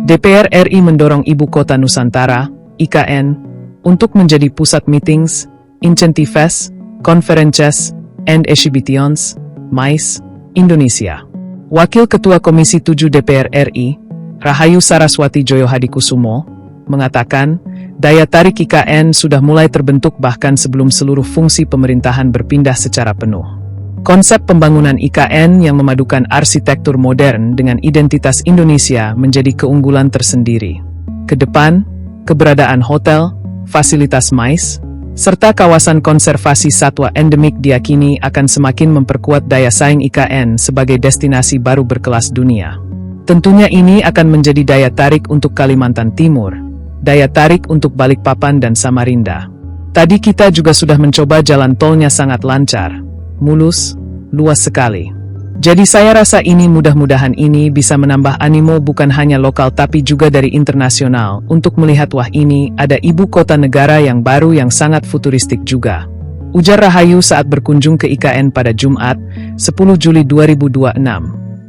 DPR RI mendorong Ibu Kota Nusantara, IKN, untuk menjadi pusat meetings, incentives, conferences, and exhibitions, MICE, Indonesia. Wakil Ketua Komisi 7 DPR RI, Rahayu Saraswati Djoyohadikusumo, mengatakan, daya tarik IKN sudah mulai terbentuk bahkan sebelum seluruh fungsi pemerintahan berpindah secara penuh. Konsep pembangunan IKN yang memadukan arsitektur modern dengan identitas Indonesia menjadi keunggulan tersendiri. Kedepan, keberadaan hotel, fasilitas MICE, serta kawasan konservasi satwa endemik diyakini akan semakin memperkuat daya saing IKN sebagai destinasi baru berkelas dunia. Tentunya ini akan menjadi daya tarik untuk Kalimantan Timur, daya tarik untuk Balikpapan dan Samarinda. Tadi kita juga sudah mencoba jalan tolnya sangat lancar, mulus, luas sekali. Jadi saya rasa ini mudah-mudahan ini bisa menambah animo bukan hanya lokal tapi juga dari internasional untuk melihat wah ini ada ibu kota negara yang baru yang sangat futuristik juga. Ujar Rahayu saat berkunjung ke IKN pada Jumat, 10 Juli 2026,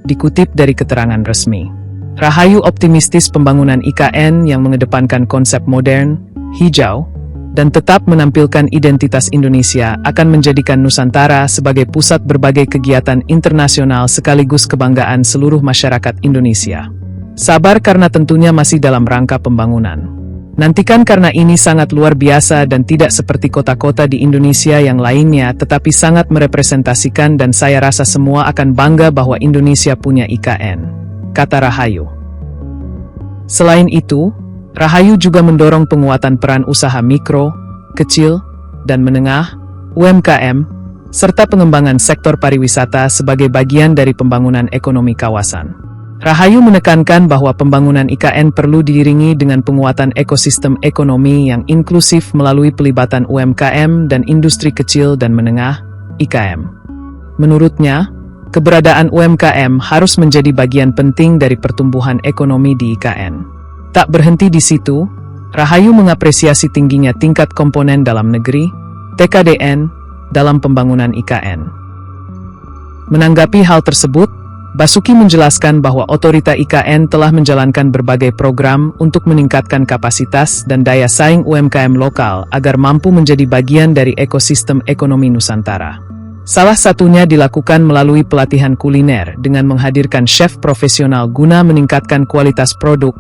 dikutip dari keterangan resmi. Rahayu optimistis pembangunan IKN yang mengedepankan konsep modern, hijau, dan tetap menampilkan identitas Indonesia akan menjadikan Nusantara sebagai pusat berbagai kegiatan internasional sekaligus kebanggaan seluruh masyarakat Indonesia. Sabar karena tentunya masih dalam rangka pembangunan. Nantikan karena ini sangat luar biasa dan tidak seperti kota-kota di Indonesia yang lainnya tetapi sangat merepresentasikan dan saya rasa semua akan bangga bahwa Indonesia punya IKN, kata Rahayu. Selain itu, Rahayu juga mendorong penguatan peran usaha mikro, kecil, dan menengah, UMKM, serta pengembangan sektor pariwisata sebagai bagian dari pembangunan ekonomi kawasan. Rahayu menekankan bahwa pembangunan IKN perlu diiringi dengan penguatan ekosistem ekonomi yang inklusif melalui pelibatan UMKM dan industri kecil dan menengah, IKM. Menurutnya, keberadaan UMKM harus menjadi bagian penting dari pertumbuhan ekonomi di IKN. Tak berhenti di situ, Rahayu mengapresiasi tingginya tingkat komponen dalam negeri, TKDN, dalam pembangunan IKN. Menanggapi hal tersebut, Basuki menjelaskan bahwa otorita IKN telah menjalankan berbagai program untuk meningkatkan kapasitas dan daya saing UMKM lokal agar mampu menjadi bagian dari ekosistem ekonomi Nusantara. Salah satunya dilakukan melalui pelatihan kuliner dengan menghadirkan chef profesional guna meningkatkan kualitas produk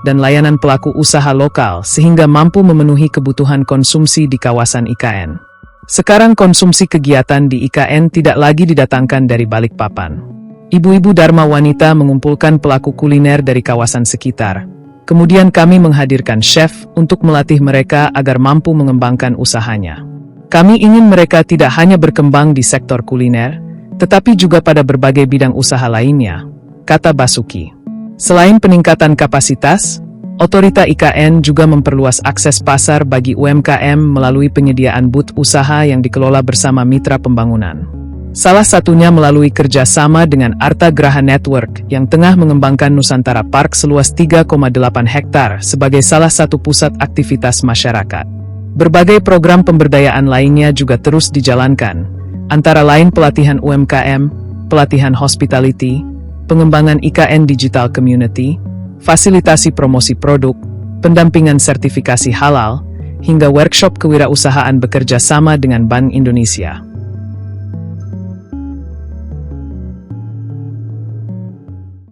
dan layanan pelaku usaha lokal sehingga mampu memenuhi kebutuhan konsumsi di kawasan IKN. Sekarang konsumsi kegiatan di IKN tidak lagi didatangkan dari Balikpapan. Ibu-ibu Dharma Wanita mengumpulkan pelaku kuliner dari kawasan sekitar. Kemudian kami menghadirkan chef untuk melatih mereka agar mampu mengembangkan usahanya. Kami ingin mereka tidak hanya berkembang di sektor kuliner, tetapi juga pada berbagai bidang usaha lainnya, kata Basuki. Selain peningkatan kapasitas, otorita IKN juga memperluas akses pasar bagi UMKM melalui penyediaan booth usaha yang dikelola bersama mitra pembangunan. Salah satunya melalui kerjasama dengan Arta Graha Network yang tengah mengembangkan Nusantara Park seluas 3,8 hektar sebagai salah satu pusat aktivitas masyarakat. Berbagai program pemberdayaan lainnya juga terus dijalankan, antara lain pelatihan UMKM, pelatihan hospitality, pengembangan IKN Digital Community, fasilitasi promosi produk, pendampingan sertifikasi halal, hingga workshop kewirausahaan bekerja sama dengan Bank Indonesia.